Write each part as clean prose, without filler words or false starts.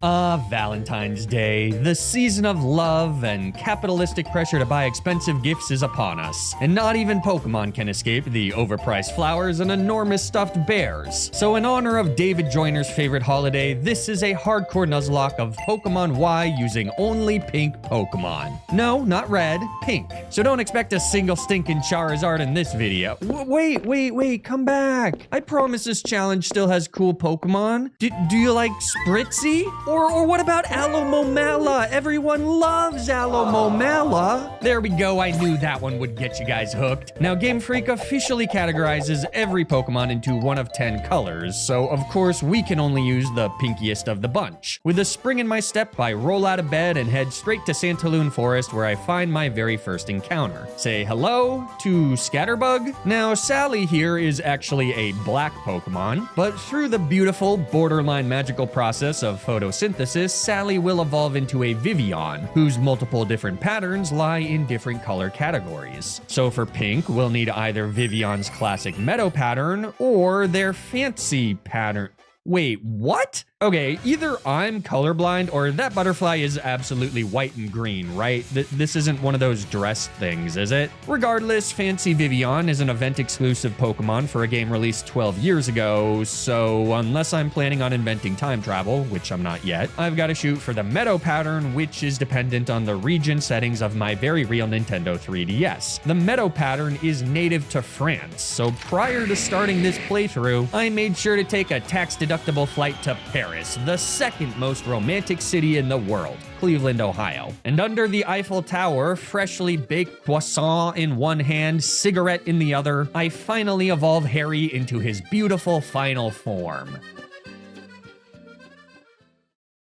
Valentine's Day. The season of love and capitalistic pressure to buy expensive gifts is upon us. And not even Pokemon can escape the overpriced flowers and enormous stuffed bears. So in honor of David Joyner's favorite holiday, this is a hardcore Nuzlocke of Pokemon Y using only pink Pokemon. No, not red, pink. So don't expect a single stinking Charizard in this video. Wait, come back. I promise this challenge still has cool Pokemon. Do you like Spritzy? Or what about Alomomola? Everyone loves Alomomola. There we go, I knew that one would get you guys hooked. Now, Game Freak officially categorizes every Pokemon into one of 10 colors, so of course we can only use the pinkiest of the bunch. With a spring in my step, I roll out of bed and head straight to Santaloon Forest where I find my very first encounter. Say hello to Scatterbug. Now, Sally here is actually a black Pokemon, but through the beautiful, borderline magical process of photosynthesis, Sally will evolve into a Vivillon, whose multiple different patterns lie in different color categories. So for pink, we'll need either Vivillon's classic meadow pattern or their fancy pattern. Wait, what? Okay, either I'm colorblind or that butterfly is absolutely white and green, right? This isn't one of those dressed things, is it? Regardless, Fancy Vivillon is an event-exclusive Pokemon for a game released 12 years ago, so unless I'm planning on inventing time travel, which I'm not yet, I've got to shoot for the Meadow pattern, which is dependent on the region settings of my very real Nintendo 3DS. The Meadow pattern is native to France, so prior to starting this playthrough, I made sure to take a tax-deductible flight to Paris, the second most romantic city in the world, Cleveland, Ohio. And under the Eiffel Tower, freshly baked croissant in one hand, cigarette in the other, I finally evolve Harry into his beautiful final form.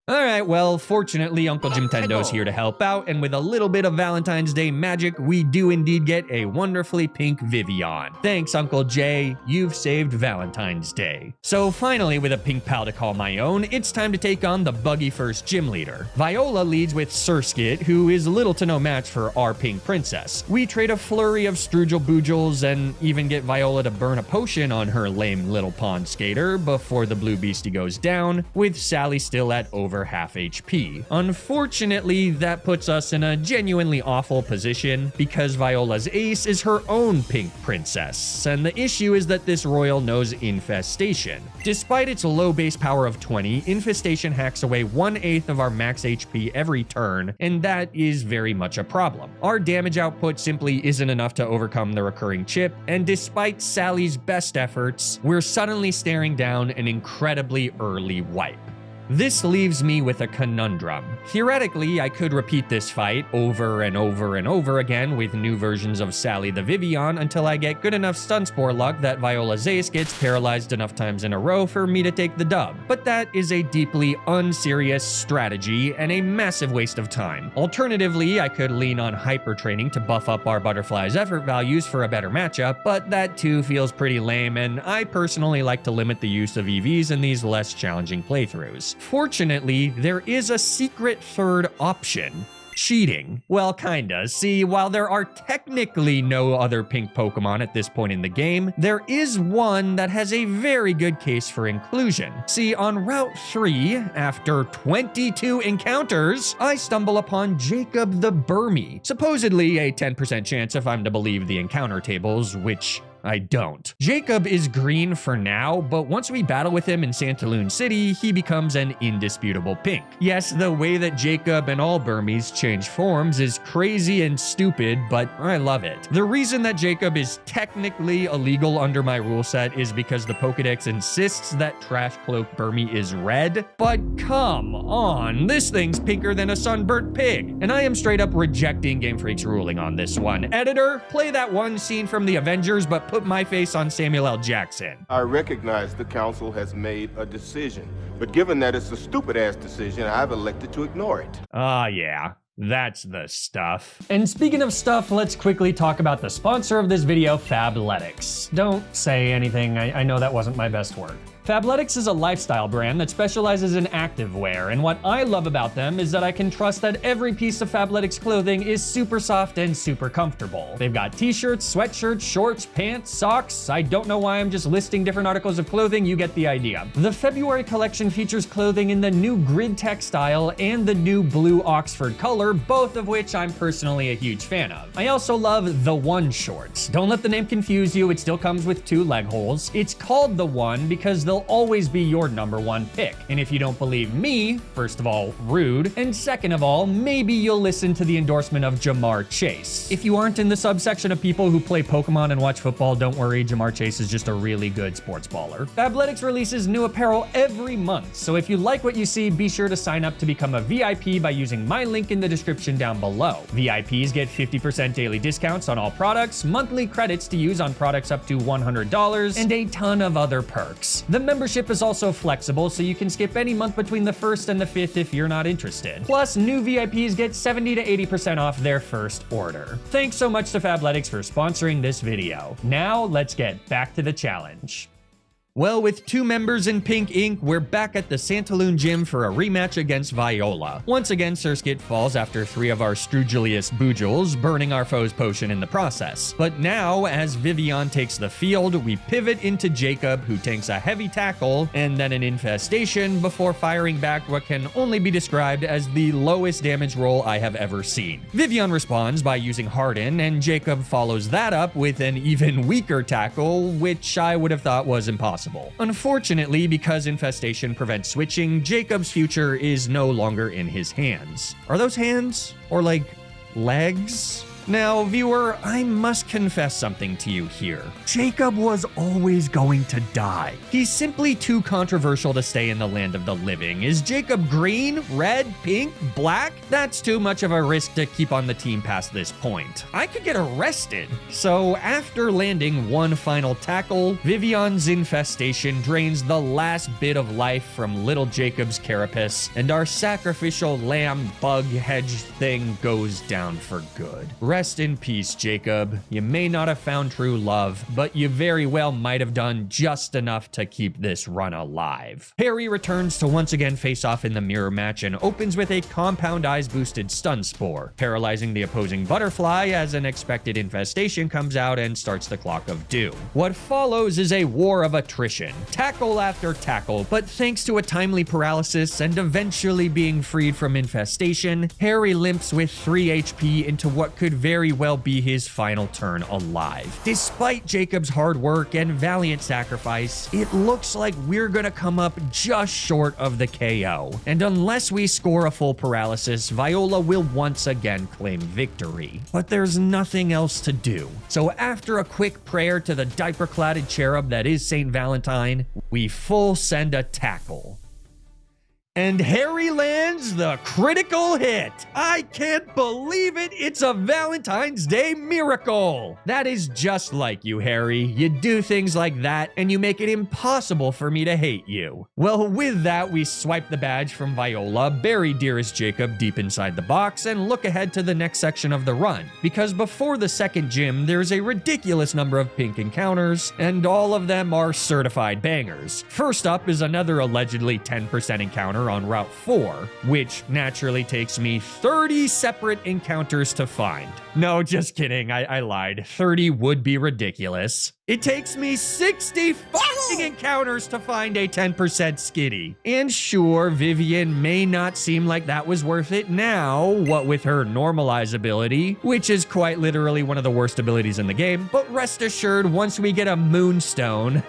Alright, well, fortunately, Uncle Jimtendo's here to help out, and with a little bit of Valentine's Day magic, we do indeed get a wonderfully pink Vivillon. Thanks, Uncle Jay, you've saved Valentine's Day. So finally, with a pink pal to call my own, it's time to take on the buggy first gym leader. Viola leads with Surskit, who is little to no match for our pink princess. We trade a flurry of Strugel Boojles and even get Viola to burn a potion on her lame little pond skater before the blue beastie goes down, with Sally still at over half HP. Unfortunately, that puts us in a genuinely awful position because Viola's ace is her own pink princess, and the issue is that this royal knows Infestation. Despite its low base power of 20, Infestation hacks away 1/8 of our max HP every turn, and that is very much a problem. Our damage output simply isn't enough to overcome the recurring chip, and despite Sally's best efforts, we're suddenly staring down an incredibly early wipe. This leaves me with a conundrum. Theoretically, I could repeat this fight over and over and over again with new versions of Sally the Vivillon until I get good enough stun spore luck that Viola's ace gets paralyzed enough times in a row for me to take the dub. But that is a deeply unserious strategy and a massive waste of time. Alternatively, I could lean on hyper training to buff up our butterfly's effort values for a better matchup, but that too feels pretty lame, and I personally like to limit the use of EVs in these less challenging playthroughs. Fortunately, there is a secret third option. Cheating. Well, kinda. See, while there are technically no other pink Pokemon at this point in the game, there is one that has a very good case for inclusion. See, on Route 3, after 22 encounters, I stumble upon Jacob the Burmy. Supposedly a 10% chance if I'm to believe the encounter tables, which I don't. Jacob is green for now, but once we battle with him in Santaloon City, he becomes an indisputable pink. Yes, the way that Jacob and all Burmies change forms is crazy and stupid, but I love it. The reason that Jacob is technically illegal under my rule set is because the Pokedex insists that Trash Cloak Burmy is red, but come on, this thing's pinker than a sunburnt pig, and I am straight up rejecting Game Freak's ruling on this one. Editor, play that one scene from the Avengers, but put my face on Samuel L. Jackson. I recognize the council has made a decision, but given that it's a stupid-ass decision, I've elected to ignore it. Yeah. That's the stuff. And speaking of stuff, let's quickly talk about the sponsor of this video, Fabletics. Don't say anything, I know that wasn't my best work. Fabletics is a lifestyle brand that specializes in activewear, and what I love about them is that I can trust that every piece of Fabletics clothing is super soft and super comfortable. They've got t-shirts, sweatshirts, shorts, pants, socks. I don't know why I'm just listing different articles of clothing, you get the idea. The February collection features clothing in the new grid textile and the new blue Oxford color, both of which I'm personally a huge fan of. I also love the One shorts. Don't let the name confuse you, it still comes with 2 leg holes. It's called the One because they'll always be your #1 pick. And if you don't believe me, first of all, rude, and second of all, maybe you'll listen to the endorsement of Jamar Chase. If you aren't in the subsection of people who play Pokemon and watch football, don't worry, Jamar Chase is just a really good sports baller. Fabletics releases new apparel every month, so if you like what you see, be sure to sign up to become a VIP by using my link in the description down below. VIPs get 50% daily discounts on all products, monthly credits to use on products up to $100, and a ton of other perks. The membership is also flexible, so you can skip any month between the 1st and the 5th if you're not interested. Plus, new VIPs get 70 to 80% off their first order. Thanks so much to Fabletics for sponsoring this video. Now, let's get back to the challenge. Well, with 2 members in Pink Inc., we're back at the Santaloon gym for a rematch against Viola. Once again, Surskit falls after 3 of our Strugulius Boojules, burning our foe's potion in the process. But now, as Vivillon takes the field, we pivot into Jacob, who tanks a heavy tackle and then an infestation before firing back what can only be described as the lowest damage roll I have ever seen. Vivillon responds by using Harden, and Jacob follows that up with an even weaker tackle, which I would have thought was impossible. Unfortunately, because infestation prevents switching, Jacob's future is no longer in his hands. Are those hands? Or like legs? Now, viewer, I must confess something to you here. Jacob was always going to die. He's simply too controversial to stay in the land of the living. Is Jacob green, red, pink, black? That's too much of a risk to keep on the team past this point. I could get arrested. So after landing one final tackle, Vivillon's infestation drains the last bit of life from little Jacob's carapace, and our sacrificial lamb bug hedge thing goes down for good. Rest in peace, Jacob. You may not have found true love, but you very well might have done just enough to keep this run alive. Harry returns to once again face off in the mirror match and opens with a compound eyes boosted stun spore, paralyzing the opposing butterfly as an expected infestation comes out and starts the clock of doom. What follows is a war of attrition, tackle after tackle, but thanks to a timely paralysis and eventually being freed from infestation, Harry limps with 3 HP into what could very well be his final turn alive. Despite Jacob's hard work and valiant sacrifice, it looks like we're gonna come up just short of the KO. And unless we score a full paralysis, Viola will once again claim victory. But there's nothing else to do. So after a quick prayer to the diaper-cladded cherub that is St. Valentine, we full send a tackle. And Harry lands the critical hit. I can't believe it. It's a Valentine's Day miracle. That is just like you, Harry. You do things like that, and you make it impossible for me to hate you. Well, with that, we swipe the badge from Viola, bury dearest Jacob deep inside the box, and look ahead to the next section of the run. Because before the second gym, there's a ridiculous number of pink encounters, and all of them are certified bangers. First up is another allegedly 10% encounter on Route 4, which naturally takes me 30 separate encounters to find. No, just kidding, I lied. 30 would be ridiculous. It takes me 60 fucking encounters to find a 10% skitty. And sure, Vivian may not seem like that was worth it now, what with her normalize ability, which is quite literally one of the worst abilities in the game, but rest assured, once we get a moonstone,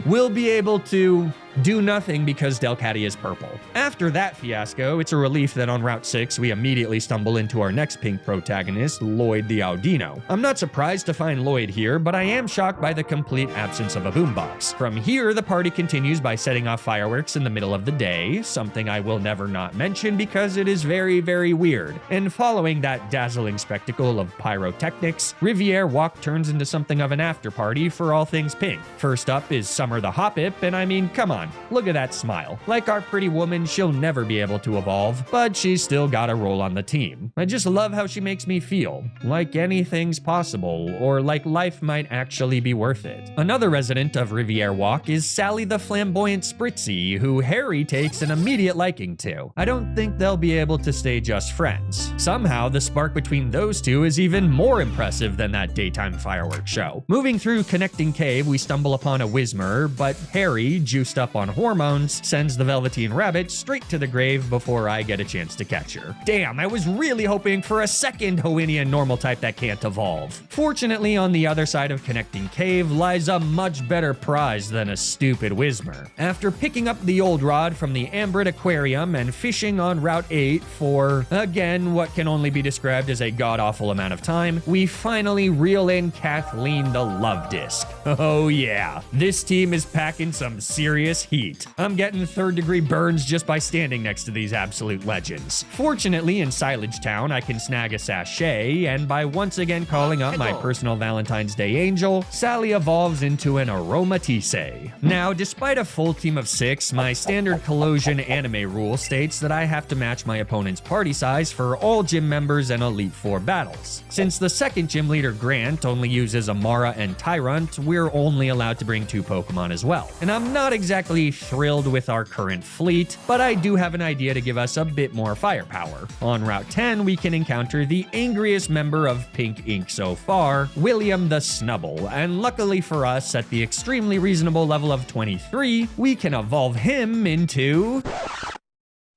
we'll be able to do nothing because Delcatty is purple. After that fiasco, it's a relief that on Route 6, we immediately stumble into our next pink protagonist, Lloyd the Audino. I'm not surprised to find Lloyd here, but I am shocked by the complete absence of a boombox. From here, the party continues by setting off fireworks in the middle of the day, something I will never not mention because it is very, very weird. And following that dazzling spectacle of pyrotechnics, Riviere Walk turns into something of an after party for all things pink. First up is Summer the Hoppip, and I mean, come on, Pokemon. Look at that smile. Like our pretty woman, she'll never be able to evolve, but she's still got a role on the team. I just love how she makes me feel. Like anything's possible, or like life might actually be worth it. Another resident of Riviere Walk is Sally the Flamboyant Spritzy, who Harry takes an immediate liking to. I don't think they'll be able to stay just friends. Somehow, the spark between those two is even more impressive than that daytime fireworks show. Moving through Connecting Cave, we stumble upon a Whismur, but Harry, juiced up on hormones, sends the Velveteen Rabbit straight to the grave before I get a chance to catch her. Damn, I was really hoping for a second Hoennian normal type that can't evolve. Fortunately, on the other side of Connecting Cave lies a much better prize than a stupid Whismur. After picking up the old rod from the Ambrid Aquarium and fishing on Route 8 for, again, what can only be described as a god-awful amount of time, we finally reel in Kathleen the Love Disc. Oh yeah, this team is packing some serious heat. I'm getting third-degree burns just by standing next to these absolute legends. Fortunately, in Silage Town, I can snag a sachet, and by once again calling up my personal Valentine's Day angel, Sally evolves into an Aromatisse. Now, despite a full team of 6, my standard Collusion anime rule states that I have to match my opponent's party size for all gym members and Elite Four battles. Since the second gym leader, Grant, only uses Amara and Tyrant, we're only allowed to bring 2 Pokemon as well. And I'm not exactly thrilled with our current fleet, but I do have an idea to give us a bit more firepower. On Route 10, we can encounter the angriest member of Pink Inc. so far, William the Snubble, and luckily for us, at the extremely reasonable level of 23, we can evolve him into...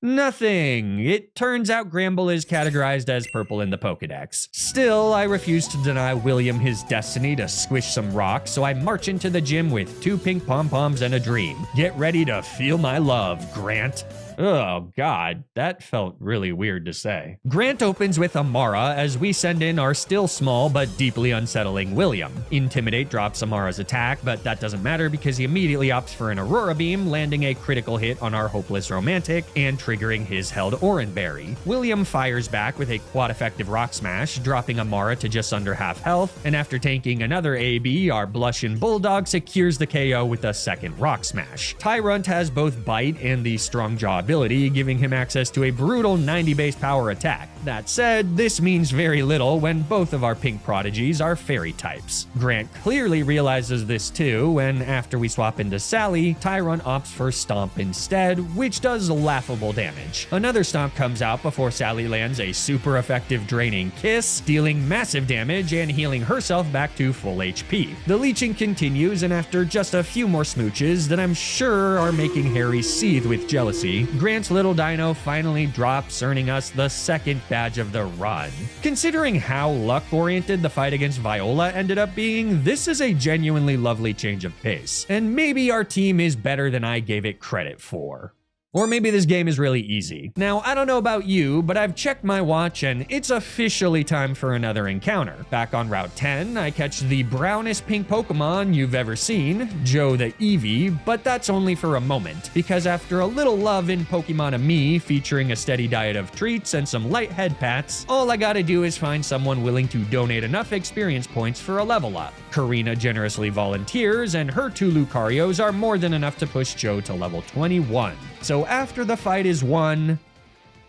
nothing. It turns out Gramble is categorized as purple in the Pokedex. Still, I refuse to deny William his destiny to squish some rocks, so I march into the gym with 2 pink pom-poms and a dream. Get ready to feel my love, Grant. Oh god, that felt really weird to say. Grant opens with Amara as we send in our still small but deeply unsettling William. Intimidate drops Amara's attack, but that doesn't matter because he immediately opts for an Aurora Beam, landing a critical hit on our Hopeless Romantic and triggering his held Oranberry. William fires back with a quad-effective Rock Smash, dropping Amara to just under half health, and after tanking another AB, our Blushin' Bulldog secures the KO with a second Rock Smash. Tyrant has both Bite and the Strong Jaw ability, giving him access to a brutal 90 base power attack. That said, this means very little when both of our pink prodigies are fairy types. Grant clearly realizes this too, and after we swap into Sally, Tyrant opts for Stomp instead, which does laughable damage. Another Stomp comes out before Sally lands a super effective Draining Kiss, dealing massive damage and healing herself back to full HP. The leeching continues, and after just a few more smooches that I'm sure are making Harry seethe with jealousy, Grant's little dino finally drops, earning us the second badge of the run. Considering how luck-oriented the fight against Viola ended up being, this is a genuinely lovely change of pace. And maybe our team is better than I gave it credit for. Or maybe this game is really easy. Now, I don't know about you, but I've checked my watch and it's officially time for another encounter. Back on Route 10, I catch the brownest pink Pokemon you've ever seen, Joe the Eevee, but that's only for a moment, because after a little love in Pokemon-Ami featuring a steady diet of treats and some light head pats, all I gotta do is find someone willing to donate enough experience points for a level up. Karina generously volunteers, and her 2 Lucarios are more than enough to push Joe to level 21. So after the fight is won,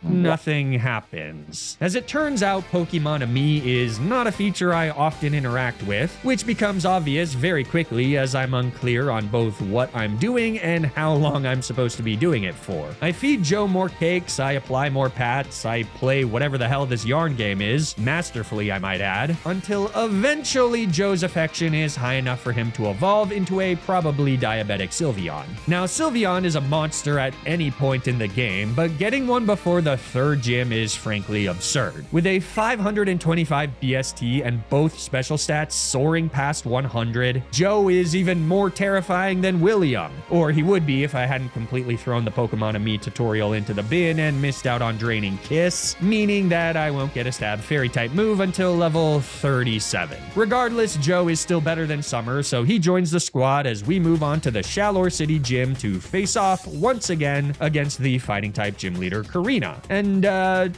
nothing happens. As it turns out, Pokemon-Ami is not a feature I often interact with, which becomes obvious very quickly as I'm unclear on both what I'm doing and how long I'm supposed to be doing it for. I feed Joe more cakes, I apply more pats, I play whatever the hell this yarn game is, masterfully I might add, until eventually Joe's affection is high enough for him to evolve into a probably diabetic Sylveon. Now, Sylveon is a monster at any point in the game, but getting one before the 3rd gym is frankly absurd. With a 525 BST and both special stats soaring past 100, Joe is even more terrifying than William. Or he would be if I hadn't completely thrown the Pokemon-Ami tutorial into the bin and missed out on Draining Kiss, meaning that I won't get a stab fairy type move until level 37. Regardless, Joe is still better than Summer, so he joins the squad as we move on to the Shalor City gym to face off once again against the fighting type gym leader Karina. And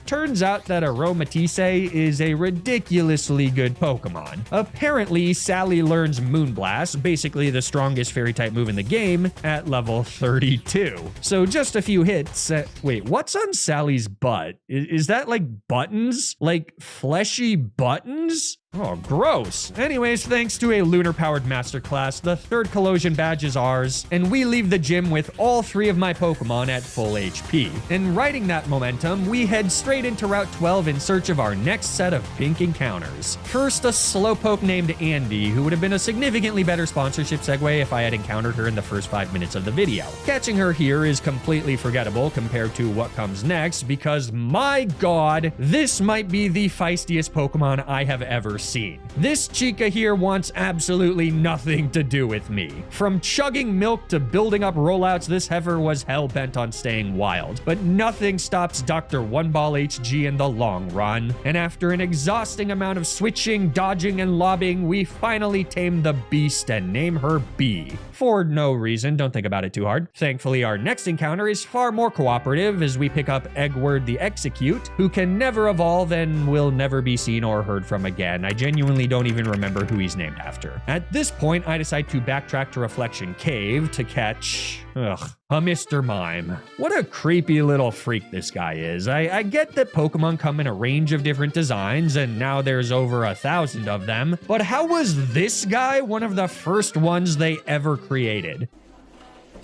turns out that Aromatisse is a ridiculously good Pokemon. Apparently, Sally learns Moonblast, basically the strongest fairy-type move in the game, at level 32. So just a few hits. Wait, what's on Sally's butt? Is that like buttons? Like fleshy buttons? Oh, gross. Anyways, thanks to a lunar-powered masterclass, the third Collision badge is ours, and we leave the gym with all 3 of my Pokemon at full HP. And riding that momentum, we head straight into Route 12 in search of our next set of pink encounters. First, a Slowpoke named Andy, who would have been a significantly better sponsorship segue if I had encountered her in the first 5 minutes of the video. Catching her here is completely forgettable compared to what comes next, because my god, this might be the feistiest Pokemon I have ever seen. This chica here wants absolutely nothing to do with me. From chugging milk to building up rollouts, this heifer was hell-bent on staying wild. But nothing stops Dr. One Ball HG in the long run. And after an exhausting amount of switching, dodging, and lobbing, we finally tame the beast and name her B. For no reason, don't think about it too hard. Thankfully, our next encounter is far more cooperative as we pick up Eggward the Execute, who can never evolve and will never be seen or heard from again. I genuinely don't even remember who he's named after. At this point, I decide to backtrack to Reflection Cave to catch... a Mr. Mime. What a creepy little freak this guy is. I get that Pokemon come in a range of different designs, and now there's over 1,000 of them, but how was this guy one of the first ones they ever created?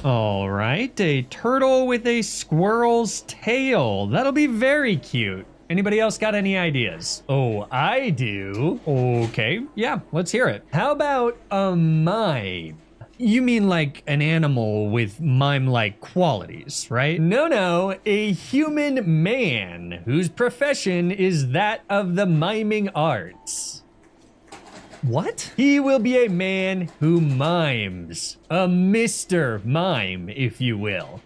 All right, a turtle with a squirrel's tail. That'll be very cute. Anybody else got any ideas? Oh, I do. Okay, yeah, let's hear it. How about a mime? You mean like an animal with mime-like qualities, right? No, a human man whose profession is that of the miming arts. What? He will be a man who mimes. A Mr. Mime, if you will.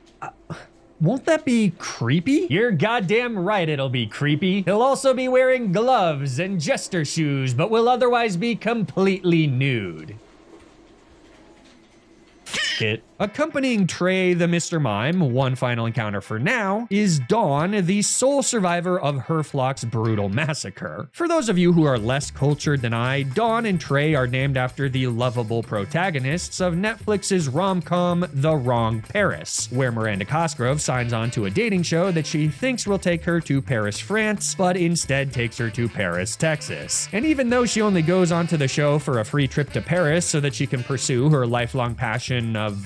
Won't that be creepy? You're goddamn right it'll be creepy. He'll also be wearing gloves and jester shoes, but will otherwise be completely nude. Accompanying Trey the Mr. Mime, one final encounter for now, is Dawn, the sole survivor of Herflock's brutal massacre. For those of you who are less cultured than I, Dawn and Trey are named after the lovable protagonists of Netflix's rom-com The Wrong Paris, where Miranda Cosgrove signs on to a dating show that she thinks will take her to Paris, France, but instead takes her to Paris, Texas. And even though she only goes onto the show for a free trip to Paris so that she can pursue her lifelong passion of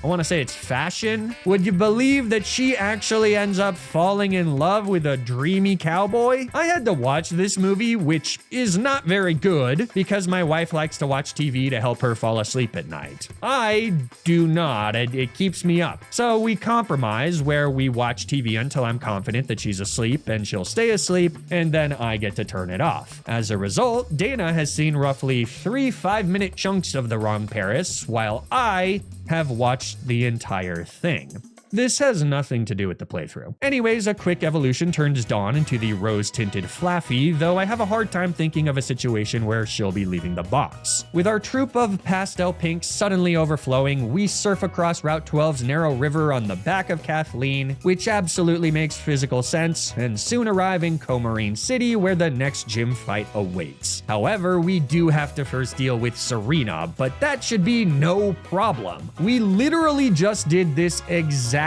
I want to say it's fashion. Would you believe that she actually ends up falling in love with a dreamy cowboy? I had to watch this movie, which is not very good, because my wife likes to watch TV to help her fall asleep at night. I do not. It keeps me up. So we compromise where we watch TV until I'm confident that she's asleep and she'll stay asleep, and then I get to turn it off. As a result, Dana has seen roughly 3 5-minute chunks of The Wrong Paris, while I have watched the entire thing. This has nothing to do with the playthrough. Anyways, a quick evolution turns Dawn into the rose-tinted Flaffy, though I have a hard time thinking of a situation where she'll be leaving the box. With our troop of pastel pinks suddenly overflowing, we surf across Route 12's narrow river on the back of Kathleen, which absolutely makes physical sense, and soon arrive in Comarine City, where the next gym fight awaits. However, we do have to first deal with Serena, but that should be no problem. We literally just did this exact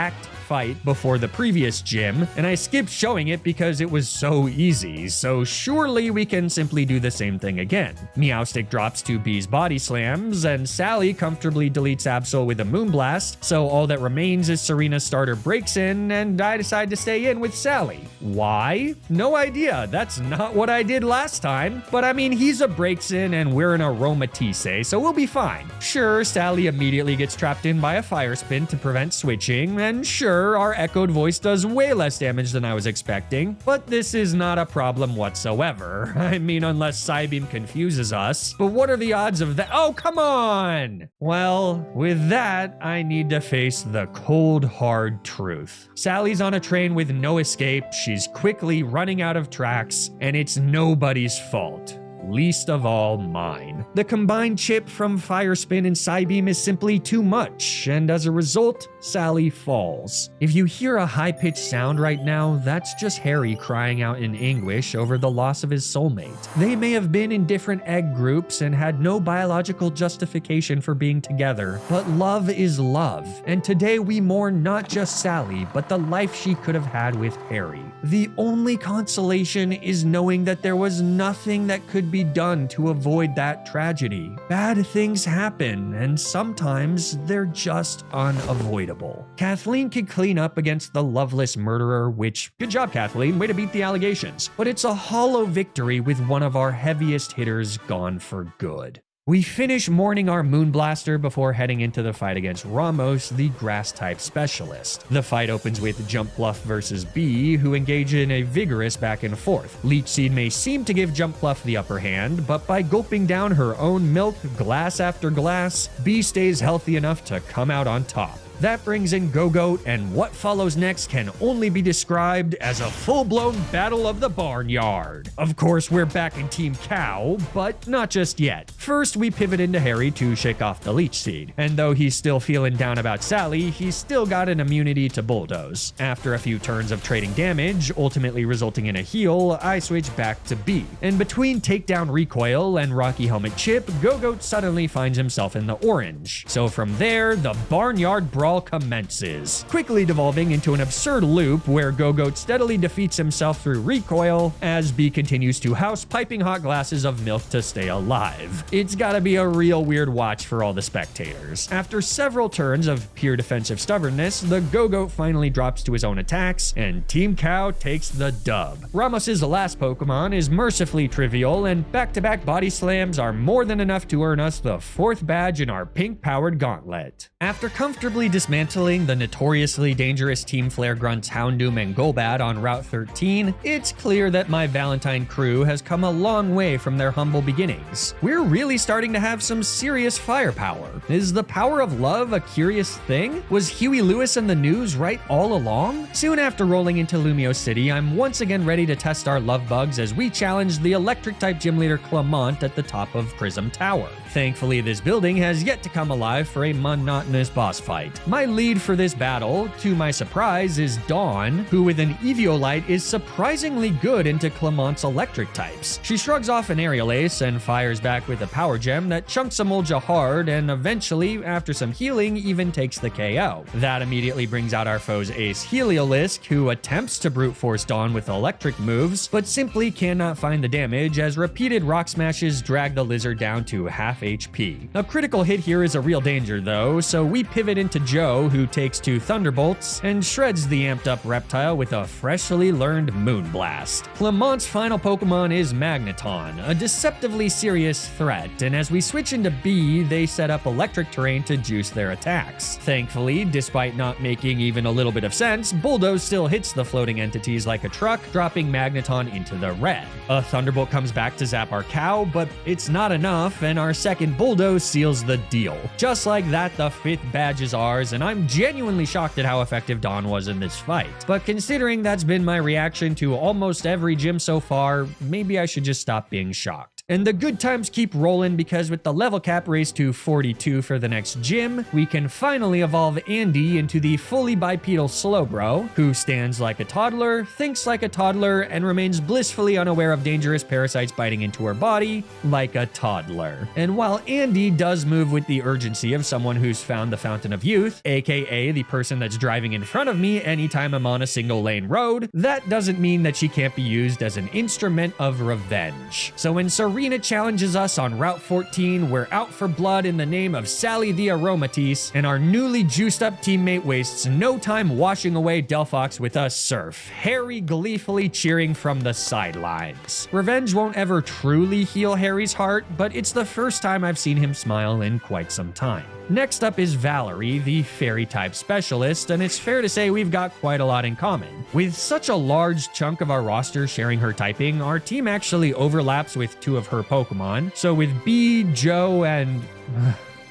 fight before the previous gym, and I skipped showing it because it was so easy, so surely we can simply do the same thing again. Meowstic drops 2 B's body slams, and Sally comfortably deletes Absol with a Moonblast, so all that remains is Serena's starter breaks in, and I decide to stay in with Sally. Why? No idea. That's not what I did last time. But I mean, he's a breaks in and we're an Aromatisse, so we'll be fine. Sure, Sally immediately gets trapped in by a fire spin to prevent switching, and sure, our echoed voice does way less damage than I was expecting, but this is not a problem whatsoever. I mean, unless Psybeam confuses us. But what are the odds of that? Oh, come on! Well, with that, I need to face the cold, hard truth. Sally's on a train with no escape, she's quickly running out of tracks, and it's nobody's fault. least of all mine. The combined chip from Fire Spin and Psybeam is simply too much, and as a result, Sally falls. If you hear a high-pitched sound right now, that's just Harry crying out in anguish over the loss of his soulmate. They may have been in different egg groups and had no biological justification for being together, but love is love, and today we mourn not just Sally, but the life she could have had with Harry. The only consolation is knowing that there was nothing that could be done to avoid that tragedy. Bad things happen, and sometimes they're just unavoidable. Kathleen could clean up against the loveless murderer, which, good job Kathleen, way to beat the allegations, but it's a hollow victory with one of our heaviest hitters gone for good. We finish mourning our Moonblaster before heading into the fight against Ramos, the Grass-type specialist. The fight opens with Jumpluff versus Bee, who engage in a vigorous back and forth. Leech Seed may seem to give Jumpluff the upper hand, but by gulping down her own milk glass after glass, Bee stays healthy enough to come out on top. That brings in Go-Goat, and what follows next can only be described as a full-blown battle of the barnyard. Of course, we're back in Team Cow, but not just yet. First, we pivot into Harry to shake off the Leech Seed, and though he's still feeling down about Sally, he's still got an immunity to Bulldoze. After a few turns of trading damage, ultimately resulting in a heal, I switch back to B. And between Takedown Recoil and Rocky Helmet Chip, Go-Goat suddenly finds himself in the orange. So from there, the barnyard brawl commences, quickly devolving into an absurd loop where Go-Goat steadily defeats himself through recoil as B continues to house piping hot glasses of milk to stay alive. It's gotta be a real weird watch for all the spectators. After several turns of pure defensive stubbornness, the Go-Goat finally drops to his own attacks, and Team Cow takes the dub. Ramos's last Pokemon is mercifully trivial, and back-to-back body slams are more than enough to earn us the 4th badge in our pink-powered gauntlet. After comfortably dismantling the notoriously dangerous Team Flare grunts Houndoom and Golbat on Route 13, it's clear that my Valentine crew has come a long way from their humble beginnings. We're really starting to have some serious firepower. Is the power of love a curious thing? Was Huey Lewis in the news right all along? Soon after rolling into Lumio City, I'm once again ready to test our love bugs as we challenge the Electric-type gym leader Clemont at the top of Prism Tower. Thankfully, this building has yet to come alive for a monotonous boss fight. My lead for this battle, to my surprise, is Dawn, who with an Eviolite is surprisingly good into Clemont's electric types. She shrugs off an Aerial Ace and fires back with a Power Gem that chunks Emolja hard and eventually, after some healing, even takes the KO. That immediately brings out our foe's Ace Heliolisk, who attempts to brute force Dawn with electric moves, but simply cannot find the damage as repeated Rock Smashes drag the lizard down to half HP. A critical hit here is a real danger though, so we pivot into Joe, who takes 2 Thunderbolts and shreds the amped up reptile with a freshly learned Moonblast. Clemont's final Pokemon is Magneton, a deceptively serious threat, and as we switch into B, they set up electric terrain to juice their attacks. Thankfully, despite not making even a little bit of sense, Bulldoze still hits the floating entities like a truck, dropping Magneton into the red. A Thunderbolt comes back to zap our Cow, but it's not enough, and our second Bulldoze seals the deal. Just like that, the 5th badge is ours, and I'm genuinely shocked at how effective Dawn was in this fight. But considering that's been my reaction to almost every gym so far, maybe I should just stop being shocked. And the good times keep rolling because with the level cap raised to 42 for the next gym, we can finally evolve Andy into the fully bipedal Slowbro, who stands like a toddler, thinks like a toddler, and remains blissfully unaware of dangerous parasites biting into her body like a toddler. And while Andy does move with the urgency of someone who's found the Fountain of Youth, aka the person that's driving in front of me anytime I'm on a single lane road, that doesn't mean that she can't be used as an instrument of revenge. So when Serena challenges us on Route 14, we're out for blood in the name of Sally the Aromatisse, and our newly juiced up teammate wastes no time washing away Delphox with a surf, Harry gleefully cheering from the sidelines. Revenge won't ever truly heal Harry's heart, but it's the first time I've seen him smile in quite some time. Next up is Valerie, the fairy-type specialist, and it's fair to say we've got quite a lot in common. With such a large chunk of our roster sharing her typing, our team actually overlaps with 2 of her Pokemon. So with B, Joe, and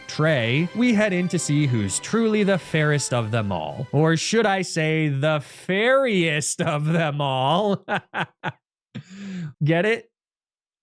Trey, we head in to see who's truly the fairest of them all. Or should I say, the fairiest of them all? Get it?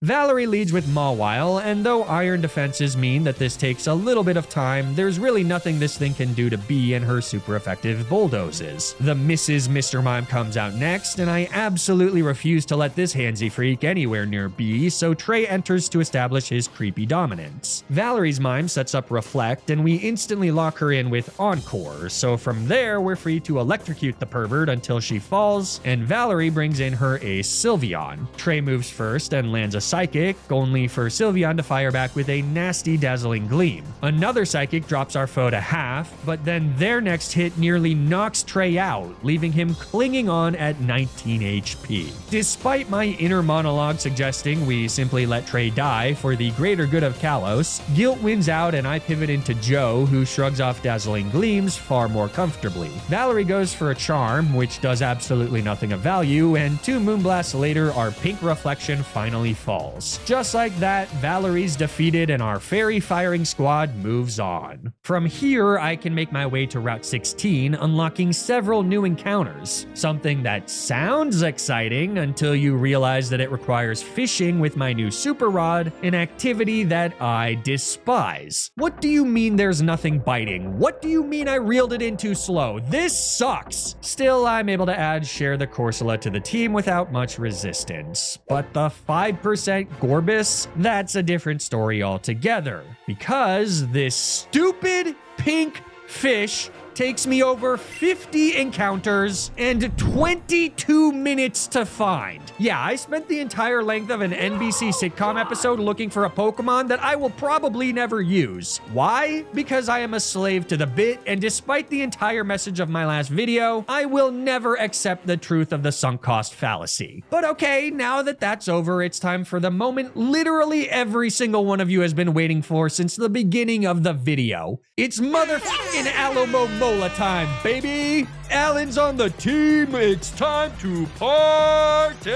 Valerie leads with Mawile, and though iron defenses mean that this takes a little bit of time, there's really nothing this thing can do to Bee and her super effective bulldozes. The Mrs. Mr. Mime comes out next, and I absolutely refuse to let this handsy freak anywhere near Bee, so Trey enters to establish his creepy dominance. Valerie's mime sets up Reflect, and we instantly lock her in with Encore, so from there we're free to electrocute the pervert until she falls, and Valerie brings in her ace Sylveon. Trey moves first and lands a Psychic, only for Sylveon to fire back with a nasty dazzling gleam. Another Psychic drops our foe to half, but then their next hit nearly knocks Trey out, leaving him clinging on at 19 HP. Despite my inner monologue suggesting we simply let Trey die for the greater good of Kalos, guilt wins out and I pivot into Joe, who shrugs off dazzling gleams far more comfortably. Valerie goes for a charm, which does absolutely nothing of value, and 2 Moonblasts later our pink reflection finally falls. Just like that, Valerie's defeated and our fairy firing squad moves on. From here, I can make my way to Route 16, unlocking several new encounters. Something that sounds exciting until you realize that it requires fishing with my new super rod, an activity that I despise. What do you mean there's nothing biting? What do you mean I reeled it in too slow? This sucks! Still, I'm able to add Share the Corsola to the team without much resistance. But the 5% Gorbis, that's a different story altogether. Because this stupid pink fish takes me over 50 encounters and 22 minutes to find. Yeah, I spent the entire length of an NBC sitcom episode looking for a Pokemon that I will probably never use. Why? Because I am a slave to the bit, and despite the entire message of my last video, I will never accept the truth of the sunk cost fallacy. But okay, now that that's over, it's time for the moment literally every single one of you has been waiting for since the beginning of the video. It's motherfucking Alomomola time, baby! Alan's on the team, it's time to party!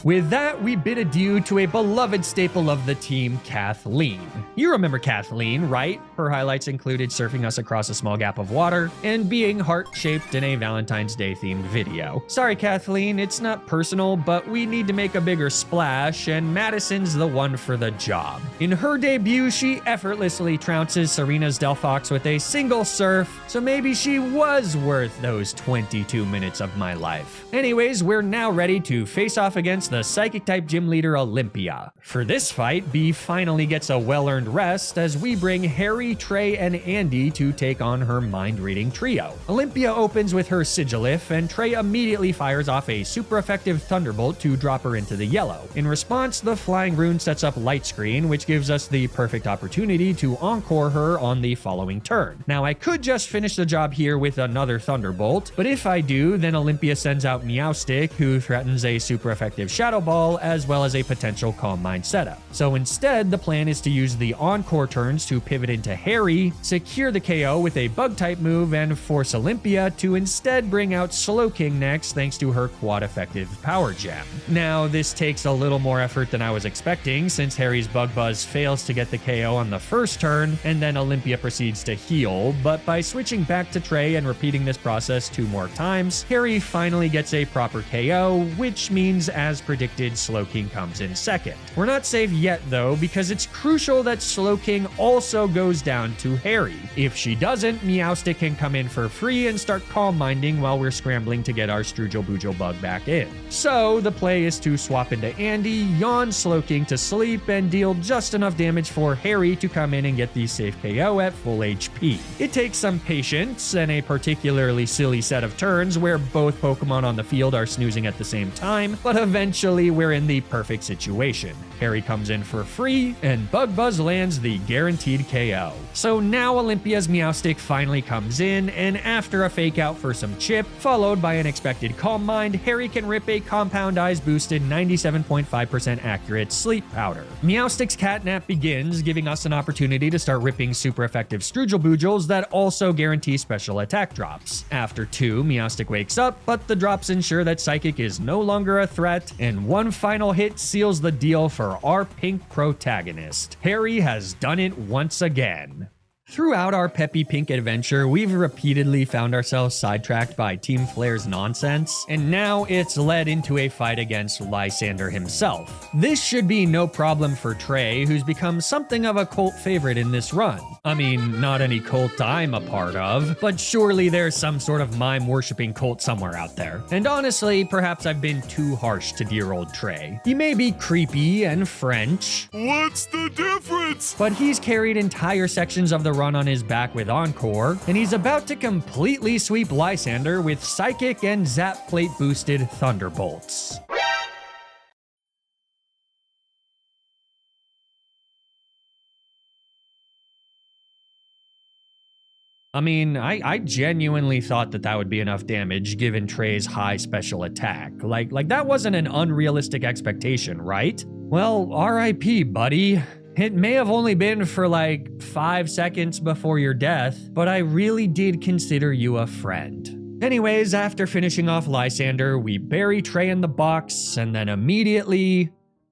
With that, we bid adieu to a beloved staple of the team, Kathleen. You remember Kathleen, right? Her highlights included surfing us across a small gap of water and being heart-shaped in a Valentine's Day themed video. Sorry, Kathleen, it's not personal, but we need to make a bigger splash, and Madison's the one for the job. In her debut, she effortlessly trounces Serena's Delphox with a single surf, so maybe she was worth those 22 minutes of my life. Anyways, we're now ready to face off against the Psychic-type gym leader Olympia. For this fight, Bee finally gets a well-earned rest as we bring Harry, Trey, and Andy to take on her mind-reading trio. Olympia opens with her Sigilif, and Trey immediately fires off a super-effective Thunderbolt to drop her into the yellow. In response, the Flying Rune sets up Light Screen, which gives us the perfect opportunity to encore her on the following turn. Now, I could just finish the job here with another Thunderbolt, but if I do, then Olympia sends out Meowstic, who threatens a super-effective Shadow Ball, as well as a potential Calm Mind setup. So instead, the plan is to use the Encore turns to pivot into Harry, secure the KO with a Bug-type move, and force Olympia to instead bring out Slowking next thanks to her quad-effective Power Gem. Now, this takes a little more effort than I was expecting, since Harry's Bug Buzz fails to get the KO on the first turn, and then Olympia proceeds to heal, but by switching back to Trey and repeating this process 2 more times, Harry finally gets a proper KO, which means, as predicted, Slowking comes in second. We're not safe yet though, because it's crucial that Slowking also goes down to Harry. If she doesn't, Meowstic can come in for free and start Calm Minding while we're scrambling to get our Strugel Bugel bug back in. So the play is to swap into Andy, yawn Slowking to sleep, and deal just enough damage for Harry to come in and get the safe KO at full HP. It takes some patience and a particularly silly set of turns where both Pokemon on the field are snoozing at the same time, but eventually we're in the perfect situation. Harry comes in for free, and Bug Buzz lands the guaranteed KO. So now Olympia's Meowstic finally comes in, and after a fake out for some chip, followed by an expected Calm Mind, Harry can rip a Compound Eyes boosted 97.5% accurate Sleep Powder. Meowstic's Catnap begins, giving us an opportunity to start ripping super effective Strugel Bugels that also guarantee special attack drops. After 2, Meowstic wakes up, but the drops ensure that Psychic is no longer a threat, and one final hit seals the deal for our pink protagonist. Harry has done it once again. Throughout our Peppy Pink adventure, we've repeatedly found ourselves sidetracked by Team Flare's nonsense, and now it's led into a fight against Lysandre himself. This should be no problem for Trey, who's become something of a cult favorite in this run. I mean, not any cult I'm a part of, but surely there's some sort of mime-worshipping cult somewhere out there. And honestly, perhaps I've been too harsh to dear old Trey. He may be creepy and French. What's the difference? But he's carried entire sections of the run on his back with Encore, and he's about to completely sweep Lysandre with Psychic and Zap Plate boosted Thunderbolts. I mean, I genuinely thought that would be enough damage given Trey's high special attack. Like that wasn't an unrealistic expectation, right? Well, RIP, buddy. It may have only been for like 5 seconds before your death, but I really did consider you a friend. Anyways, after finishing off Lysandre, we bury Trey in the box and then immediately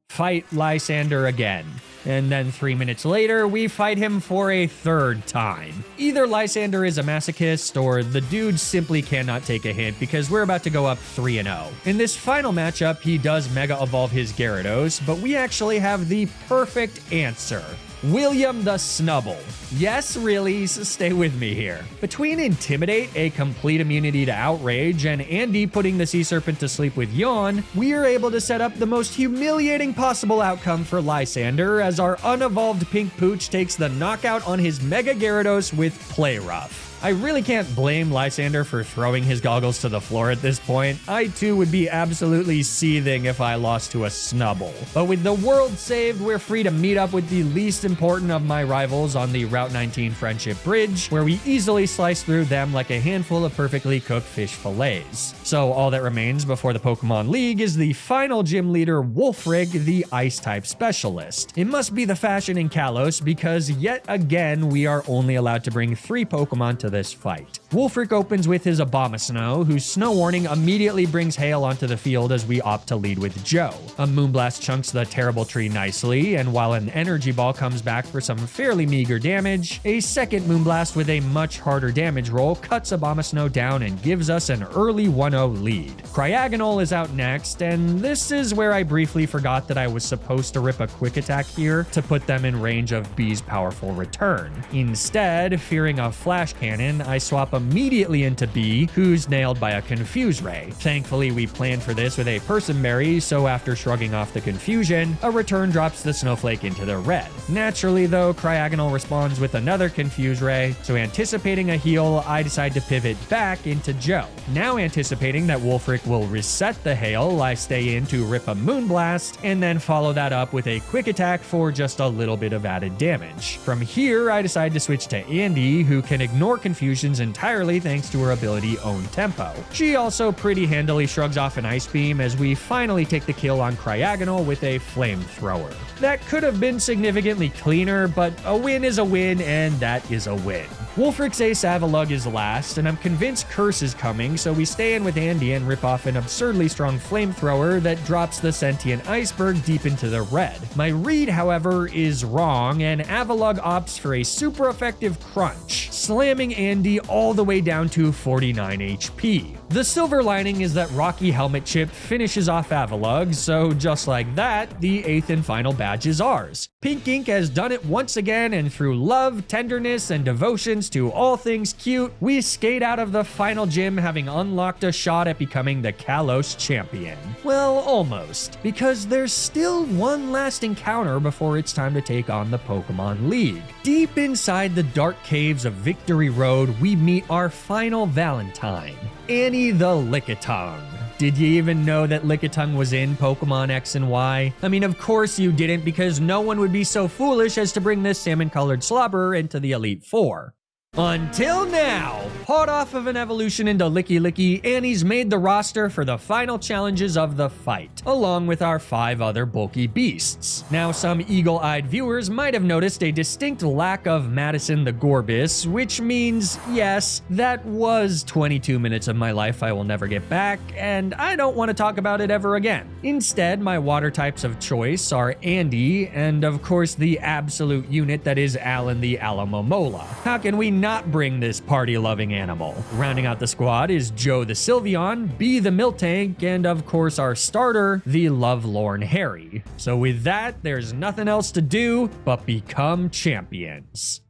fight Lysandre again. And then 3 minutes later, we fight him for a third time. Either Lysandre is a masochist, or the dude simply cannot take a hint because we're about to go up 3-0. In this final matchup, he does Mega Evolve his Gyarados, but we actually have the perfect answer. William the Snubble. Yes, really, stay with me here. Between Intimidate, a complete immunity to Outrage, and Andy putting the Sea Serpent to sleep with Yawn, we are able to set up the most humiliating possible outcome for Lysandre as our unevolved Pink Pooch takes the knockout on his Mega Gyarados with Play Rough. I really can't blame Lysandre for throwing his goggles to the floor at this point. I too would be absolutely seething if I lost to a Snubble. But with the world saved, we're free to meet up with the least important of my rivals on the Route 19 Friendship Bridge, where we easily slice through them like a handful of perfectly cooked fish fillets. So all that remains before the Pokemon League is the final gym leader, Wolfic, the Ice-type specialist. It must be the fashion in Kalos because yet again we are only allowed to bring 3 Pokemon to this fight. Wolfic opens with his Abomasnow, whose Snow Warning immediately brings Hail onto the field as we opt to lead with Joe. A Moonblast chunks the Terrible Tree nicely, and while an Energy Ball comes back for some fairly meager damage, a second Moonblast with a much harder damage roll cuts Abomasnow down and gives us an early 1-0 lead. Cryogonal is out next, and this is where I briefly forgot that I was supposed to rip a Quick Attack here to put them in range of B's powerful return. Instead, fearing a Flash Cannon, I swap immediately into B, who's nailed by a Confuse Ray. Thankfully, we planned for this with a Person Berry, so after shrugging off the confusion, a return drops the Snowflake into the red. Naturally, though, Cryogonal responds with another Confuse Ray, so anticipating a heal, I decide to pivot back into Joe. Now anticipating that Wolfic will reset the Hail, I stay in to rip a Moonblast, and then follow that up with a Quick Attack for just a little bit of added damage. From here, I decide to switch to Andy, who can ignore confusions entirely thanks to her ability Own Tempo. She also pretty handily shrugs off an Ice Beam as we finally take the kill on Cryogonal with a Flamethrower. That could have been significantly cleaner, but a win is a win, and that is a win. Wolfric's Ace Avalugg is last, and I'm convinced Curse is coming, so we stay in with Andy and rip off an absurdly strong Flamethrower that drops the Sentient Iceberg deep into the red. My read, however, is wrong, and Avalugg opts for a super effective Crunch, slamming Andy all the way down to 49 HP. The silver lining is that Rocky Helmet Chip finishes off Avalugg, so just like that, the 8th and final badge is ours. Pink Ink has done it once again, and through love, tenderness, and devotions to all things cute, we skate out of the final gym having unlocked a shot at becoming the Kalos champion. Well, almost, because there's still one last encounter before it's time to take on the Pokemon League. Deep inside the dark caves of Victory Road, we meet our final Valentine, Annie the Lickitung. Did you even know that Lickitung was in Pokemon X and Y? I mean, of course you didn't, because no one would be so foolish as to bring this salmon-colored slobber into the Elite Four. Until now, hot off of an evolution into Licky Licky, Annie's made the roster for the final challenges of the fight, along with our 5 other bulky beasts. Now, some eagle-eyed viewers might have noticed a distinct lack of Madison the Gorbis, which means, yes, that was 22 minutes of my life I will never get back, and I don't want to talk about it ever again. Instead, my water types of choice are Andy, and of course the absolute unit that is Alan the Alomomola. How can we not bring this party-loving animal? Rounding out the squad is Joe the Sylveon, B the Miltank, and of course our starter, the lovelorn Harry. So with that, there's nothing else to do but become champions.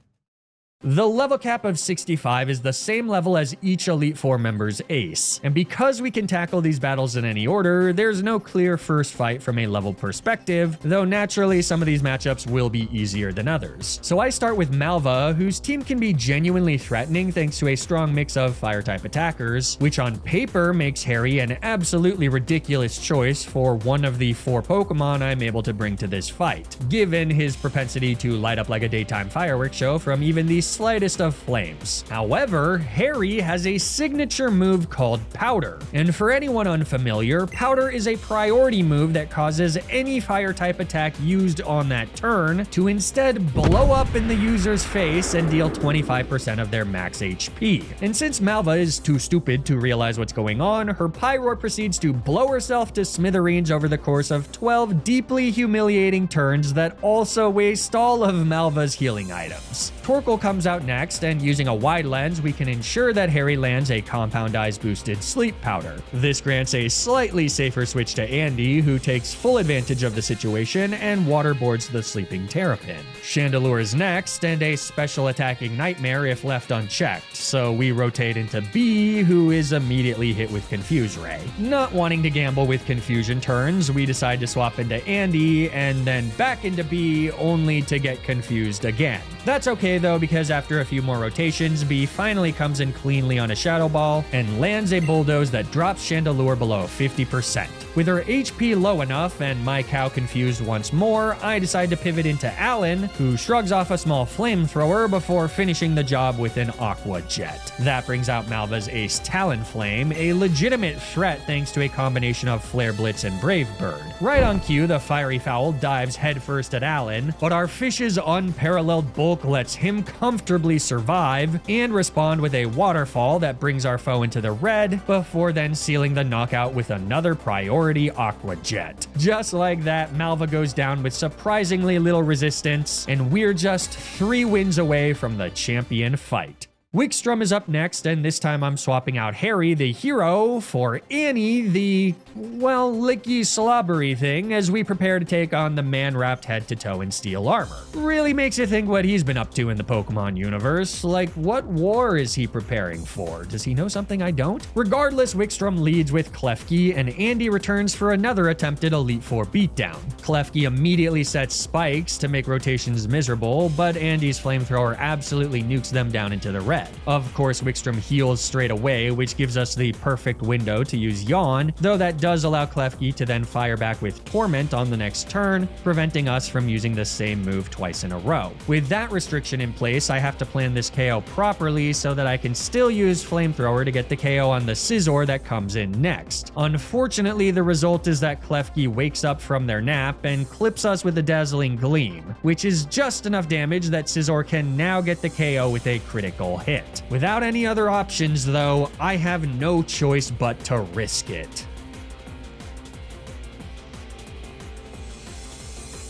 The level cap of 65 is the same level as each Elite Four member's ace, and because we can tackle these battles in any order, there's no clear first fight from a level perspective, though naturally some of these matchups will be easier than others. So I start with Malva, whose team can be genuinely threatening thanks to a strong mix of fire-type attackers, which on paper makes Harry an absolutely ridiculous choice for one of the 4 Pokemon I'm able to bring to this fight, given his propensity to light up like a daytime fireworks show from even the slightest of flames. However, Harry has a signature move called Powder, and for anyone unfamiliar, Powder is a priority move that causes any fire-type attack used on that turn to instead blow up in the user's face and deal 25% of their max HP. And since Malva is too stupid to realize what's going on, her Pyroar proceeds to blow herself to smithereens over the course of 12 deeply humiliating turns that also waste all of Malva's healing items. Torkoal comes out next, and using a wide lens, we can ensure that Harry lands a Compound Eyes boosted Sleep Powder. This grants a slightly safer switch to Andy, who takes full advantage of the situation and waterboards the sleeping Terrapin. Chandelure is next, and a special attacking Nightmare if left unchecked, so we rotate into B, who is immediately hit with Confuse Ray. Not wanting to gamble with confusion turns, we decide to swap into Andy, and then back into B, only to get confused again. That's okay though, because after a few more rotations, B finally comes in cleanly on a Shadow Ball and lands a Bulldoze that drops Chandelure below 50%. With her HP low enough and my cow confused once more, I decide to pivot into Alan, who shrugs off a small flamethrower before finishing the job with an Aqua Jet. That brings out Malva's ace Talonflame, a legitimate threat thanks to a combination of Flare Blitz and Brave Bird. Right on cue, the Fiery Fowl dives headfirst at Alan, but our fish's unparalleled bulk lets him comfortably survive and respond with a waterfall that brings our foe into the red before then sealing the knockout with another priority Aqua Jet. Just like that, Malva goes down with surprisingly little resistance, and we're just 3 wins away from the champion fight. Wikstrom is up next, and this time I'm swapping out Harry, the hero, for Annie, the, well, licky slobbery thing, as we prepare to take on the man wrapped head to toe in steel armor. Really makes you think what he's been up to in the Pokemon universe. Like, what war is he preparing for? Does he know something I don't? Regardless, Wikstrom leads with Klefki, and Andy returns for another attempted Elite Four beatdown. Klefki immediately sets spikes to make rotations miserable, but Andy's flamethrower absolutely nukes them down into the red. Of course, Wikstrom heals straight away, which gives us the perfect window to use Yawn, though that does allow Klefki to then fire back with Torment on the next turn, preventing us from using the same move twice in a row. With that restriction in place, I have to plan this KO properly so that I can still use Flamethrower to get the KO on the Scizor that comes in next. Unfortunately, the result is that Klefki wakes up from their nap and clips us with a Dazzling Gleam, which is just enough damage that Scizor can now get the KO with a critical hit. Without any other options, though, I have no choice but to risk it.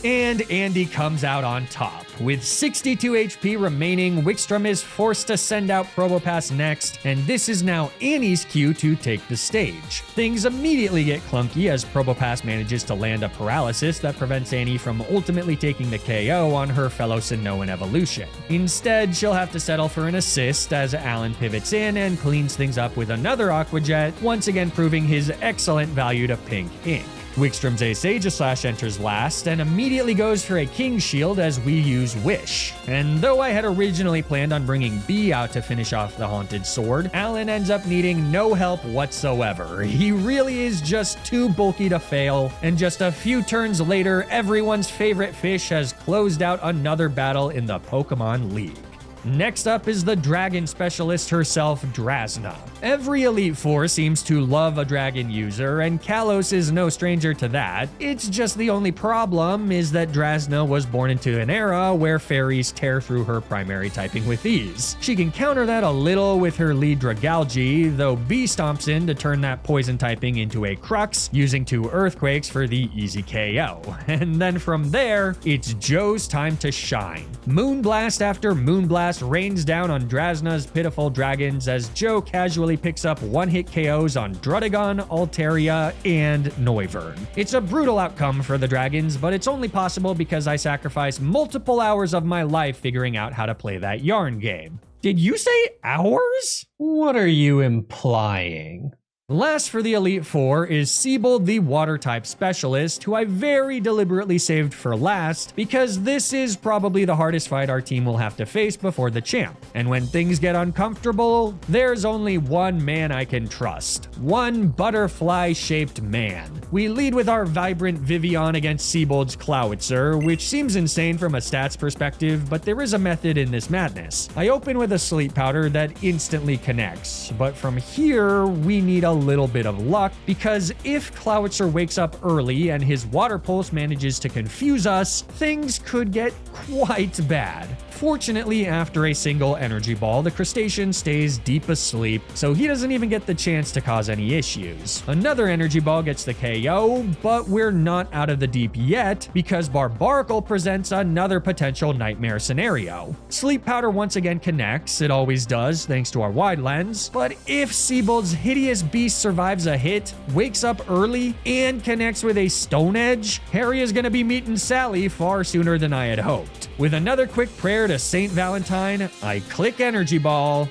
And Andy comes out on top. With 62 HP remaining, Wikstrom is forced to send out Probopass next, and this is now Annie's cue to take the stage. Things immediately get clunky as Probopass manages to land a paralysis that prevents Annie from ultimately taking the KO on her fellow Sinnohan evolution. Instead, she'll have to settle for an assist as Alan pivots in and cleans things up with another Aqua Jet, once again proving his excellent value to Pink Ink. Wikstrom's Ace Aegislash enters last and immediately goes for a King's Shield as we use Wish. And though I had originally planned on bringing B out to finish off the Haunted Sword, Alan ends up needing no help whatsoever. He really is just too bulky to fail, and just a few turns later, everyone's favorite fish has closed out another battle in the Pokemon League. Next up is the dragon specialist herself, Drasna. Every Elite Four seems to love a dragon user, and Kalos is no stranger to that. It's just the only problem is that Drasna was born into an era where fairies tear through her primary typing with ease. She can counter that a little with her lead Dragalge, though B stomps in to turn that poison typing into a Crux, using 2 Earthquakes for the easy KO. And then from there, it's Joe's time to shine. Moonblast after Moonblast rains down on Drasna's pitiful dragons as Joe casually picks up one-hit KOs on Drudagon, Altaria, and Noivern. It's a brutal outcome for the dragons, but it's only possible because I sacrificed multiple hours of my life figuring out how to play that yarn game. Did you say hours? What are you implying? Last for the Elite Four is Siebold, the Water-type specialist, who I very deliberately saved for last because this is probably the hardest fight our team will have to face before the champ. And when things get uncomfortable, there's only one man I can trust. One butterfly-shaped man. We lead with our vibrant Vivillon against Siebold's Clowitzer, which seems insane from a stats perspective, but there is a method in this madness. I open with a Sleep Powder that instantly connects, but from here, we need a little bit of luck, because if Clowitzer wakes up early and his Water Pulse manages to confuse us, things could get quite bad. Fortunately, after a single energy ball, the crustacean stays deep asleep, so he doesn't even get the chance to cause any issues. Another energy ball gets the KO, but we're not out of the deep yet, because Barbaracle presents another potential nightmare scenario. Sleep Powder once again connects, it always does thanks to our wide lens, but if Siebold's hideous beast survives a hit, wakes up early, and connects with a Stone Edge, Harry is gonna be meeting Sally far sooner than I had hoped. With another quick prayer to Saint Valentine, I click Energy Ball.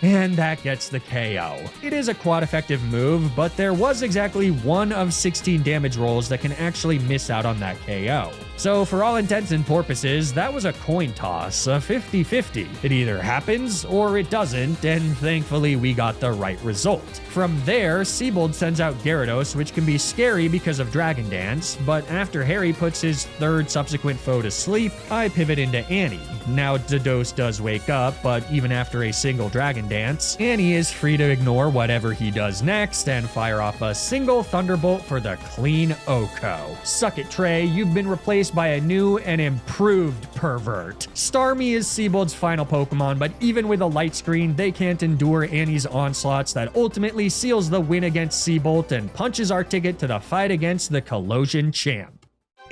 And that gets the KO. It is a quad effective move, but there was exactly 1 of 16 damage rolls that can actually miss out on that KO. So for all intents and purposes, that was a coin toss, a 50-50. It either happens or it doesn't, and thankfully we got the right result. From there, Siebold sends out Gyarados, which can be scary because of Dragon Dance, but after Harry puts his 3rd subsequent foe to sleep, I pivot into Annie. Now Dados does wake up, but even after a single Dragon Dance, Annie is free to ignore whatever he does next and fire off a single Thunderbolt for the clean Oko. Suck it, Trey, you've been replaced by a new and improved pervert. Starmie is Siebold's final Pokemon, but even with a light screen, they can't endure Annie's onslaughts that ultimately seals the win against Siebold and punches our ticket to the fight against the Colosian champ.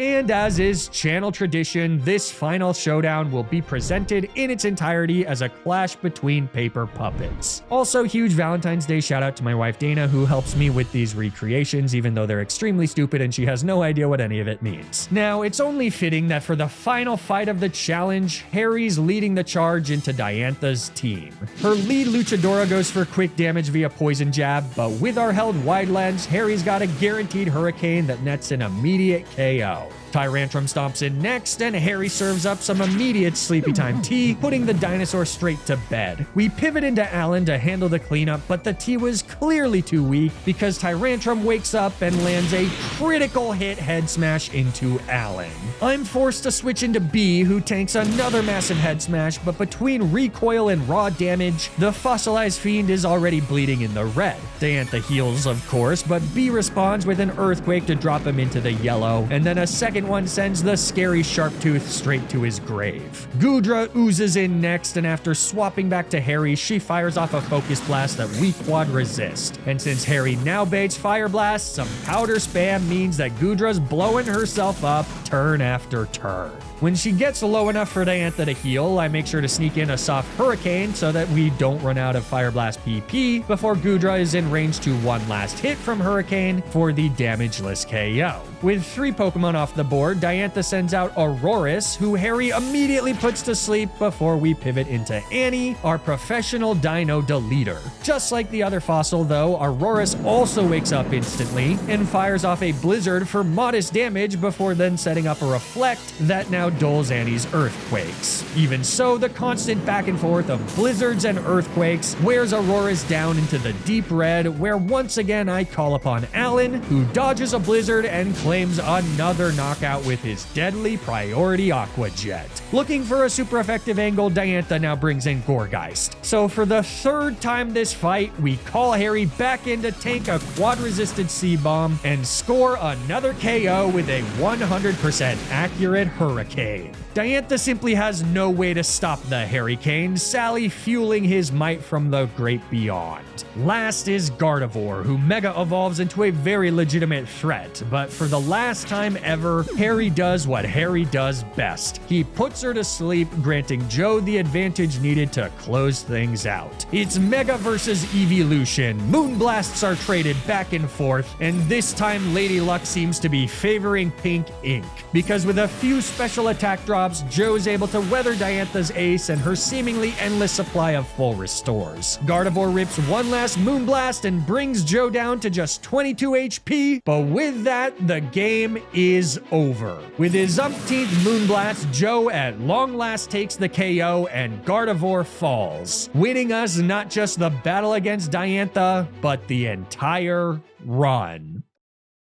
And as is channel tradition, this final showdown will be presented in its entirety as a clash between paper puppets. Also, huge Valentine's Day shout out to my wife Dana, who helps me with these recreations, even though they're extremely stupid and she has no idea what any of it means. Now, it's only fitting that for the final fight of the challenge, Harry's leading the charge into Diantha's team. Her lead Luchadora goes for quick damage via Poison Jab, but with our held wide lens, Harry's got a guaranteed Hurricane that nets an immediate KO. Tyrantrum stomps in next, and Harry serves up some immediate sleepy time tea, putting the dinosaur straight to bed. We pivot into Alan to handle the cleanup, but the tea was clearly too weak because Tyrantrum wakes up and lands a critical hit head smash into Alan. I'm forced to switch into B, who tanks another massive head smash, but between recoil and raw damage, the fossilized fiend is already bleeding in the red. Diantha heals, of course, but B responds with an earthquake to drop him into the yellow, and then a second one sends the scary Sharptooth straight to his grave. Goodra oozes in next, and after swapping back to Harry, she fires off a Focus Blast that we quad resist. And since Harry now baits Fire Blast, some powder spam means that Goodra's blowing herself up turn after turn. When she gets low enough for Diantha to heal, I make sure to sneak in a soft Hurricane so that we don't run out of Fire Blast PP before Goodra is in range to one last hit from Hurricane for the damageless KO. With 3 Pokemon off the board, Diantha sends out Aurorus, who Harry immediately puts to sleep before we pivot into Annie, our professional Dino Deleter. Just like the other fossil though, Aurorus also wakes up instantly and fires off a Blizzard for modest damage before then setting up a Reflect that now dulls Annie's Earthquakes. Even so, the constant back and forth of Blizzards and Earthquakes wears Aurorus down into the deep red, where once again I call upon Alan, who dodges a Blizzard and claims another knock knock out with his deadly priority Aqua Jet. Looking for a super effective angle, Diantha now brings in Gourgeist. So for the third time this fight, we call Harry back in to tank a quad-resisted C-Bomb and score another KO with a 100% accurate Hurricane. Diantha simply has no way to stop the Hurricane, Sally fueling his might from the great beyond. Last is Gardevoir, who Mega Evolves into a very legitimate threat, but for the last time ever, Harry does what Harry does best. He puts her to sleep, granting Joe the advantage needed to close things out. It's Mega versus Evolution. Moonblasts are traded back and forth, and this time Lady Luck seems to be favoring Pink Ink, because with a few special attack drops, Joe's able to weather Diantha's ace and her seemingly endless supply of full restores. Gardevoir rips one last Moonblast and brings Joe down to just 22 HP, but with that, the game is over. With his umpteenth Moonblast, Joe at long last takes the KO and Gardevoir falls, winning us not just the battle against Diantha, but the entire run.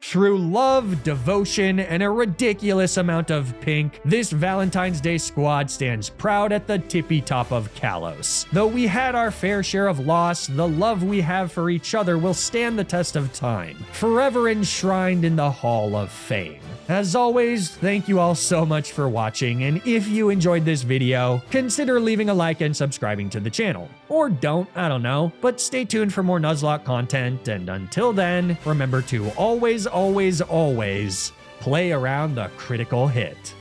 Through love, devotion, and a ridiculous amount of pink, this Valentine's Day squad stands proud at the tippy top of Kalos. Though we had our fair share of loss, the love we have for each other will stand the test of time, forever enshrined in the Hall of Fame. As always, thank you all so much for watching, and if you enjoyed this video, consider leaving a like and subscribing to the channel. Or don't, I don't know, but stay tuned for more Nuzlocke content, and until then, remember to always, always, always play around the critical hit.